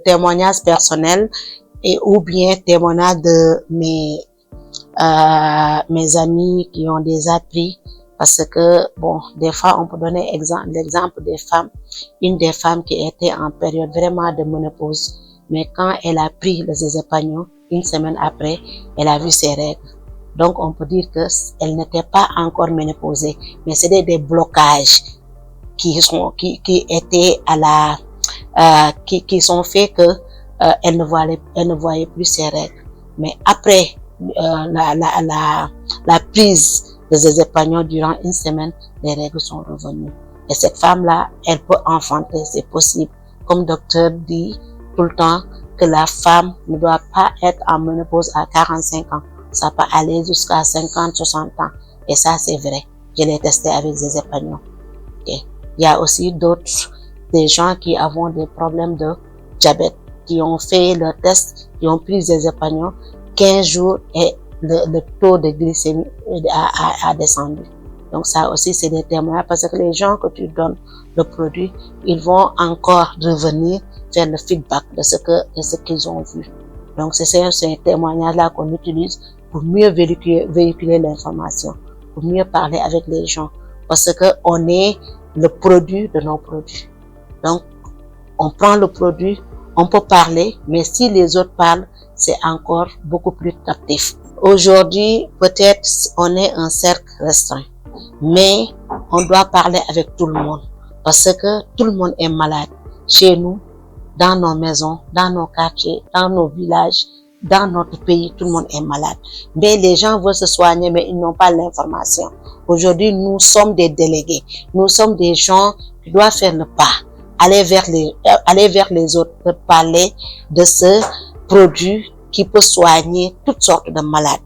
témoignages personnels et ou bien témoignages de mes amis qui ont déjà pris, parce que bon, des fois on peut donner l'exemple des femmes, une des femmes qui était en période vraiment de ménopause, mais quand elle a pris le zézépagnon, une semaine après, elle a vu ses règles. Donc on peut dire que elle n'était pas encore ménopausée, mais c'était des blocages qui étaient à la qui sont faits que elle ne voyait plus ses règles. Mais après la prise de zézépagnon durant une semaine, les règles sont revenues. Et cette femme-là, elle peut enfanter, c'est possible. Comme docteur dit tout le temps que la femme ne doit pas être en ménopause à 45 ans. Ça peut aller jusqu'à 50, 60 ans. Et ça, c'est vrai. Je l'ai testé avec zézépagnon. Okay. Il y a aussi des gens qui ont des problèmes de diabète, qui ont fait le test, qui ont pris zézépagnon 15 jours et le taux de glycémie a descendu. Donc ça aussi, c'est des témoignages, parce que les gens que tu donnes le produit, ils vont encore revenir faire le feedback de ce qu'ils ont vu. Donc c'est ces témoignages-là qu'on utilise pour mieux véhiculer l'information, pour mieux parler avec les gens, parce que on est le produit de nos produits. Donc on prend le produit, on peut parler, mais si les autres parlent, c'est encore beaucoup plus captif. Aujourd'hui, peut-être on est un cercle restreint, mais on doit parler avec tout le monde, parce que tout le monde est malade. Chez nous, dans nos maisons, dans nos quartiers, dans nos villages, dans notre pays, tout le monde est malade. Mais les gens veulent se soigner, mais ils n'ont pas l'information. Aujourd'hui, nous sommes des délégués. Nous sommes des gens qui doivent faire le pas, aller vers les autres, parler de ce produit qui peut soigner toutes sortes de malades.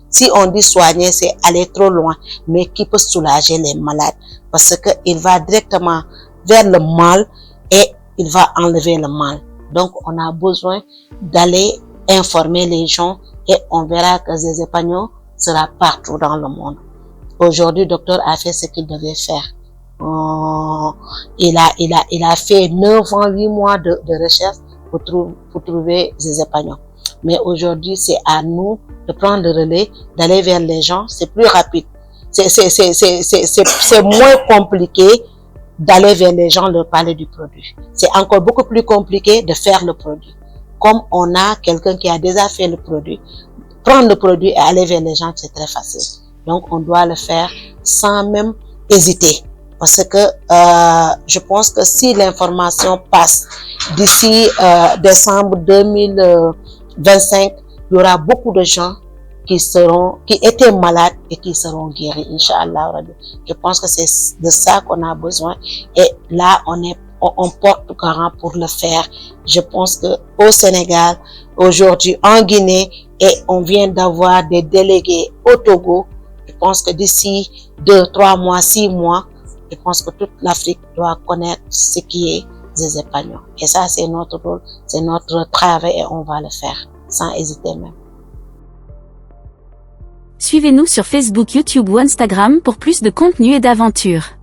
Si on dit soigner, c'est aller trop loin, mais qui peut soulager les malades, parce que il va directement vers le mal et il va enlever le mal. Donc, on a besoin d'aller informer les gens et on verra que zézépagnon sera partout dans le monde. Aujourd'hui, le docteur a fait ce qu'il devait faire. Il a fait 9 ans, 8 mois de recherche pour trouver zézépagnon. Mais aujourd'hui, c'est à nous de prendre le relais, d'aller vers les gens. C'est plus rapide. C'est moins compliqué d'aller vers les gens, leur parler du produit. C'est encore beaucoup plus compliqué de faire le produit. Comme on a quelqu'un qui a déjà fait le produit, prendre le produit et aller vers les gens, c'est très facile. Donc, on doit le faire sans même hésiter. Parce que je pense que si l'information passe d'ici décembre 2025, il y aura beaucoup de gens qui étaient malades et qui seront guéris, Inch'Allah. Je pense que c'est de ça qu'on a besoin. Et là, on porte garant pour le faire. Je pense que au Sénégal, aujourd'hui, en Guinée, et on vient d'avoir des délégués au Togo. Je pense que d'ici 2, 3 mois, 6 mois, je pense que toute l'Afrique doit connaître ce qui est zézépagnon. Et ça, c'est notre rôle, c'est notre travail et on va le faire sans hésiter même. Suivez-nous sur Facebook, YouTube ou Instagram pour plus de contenu et d'aventures.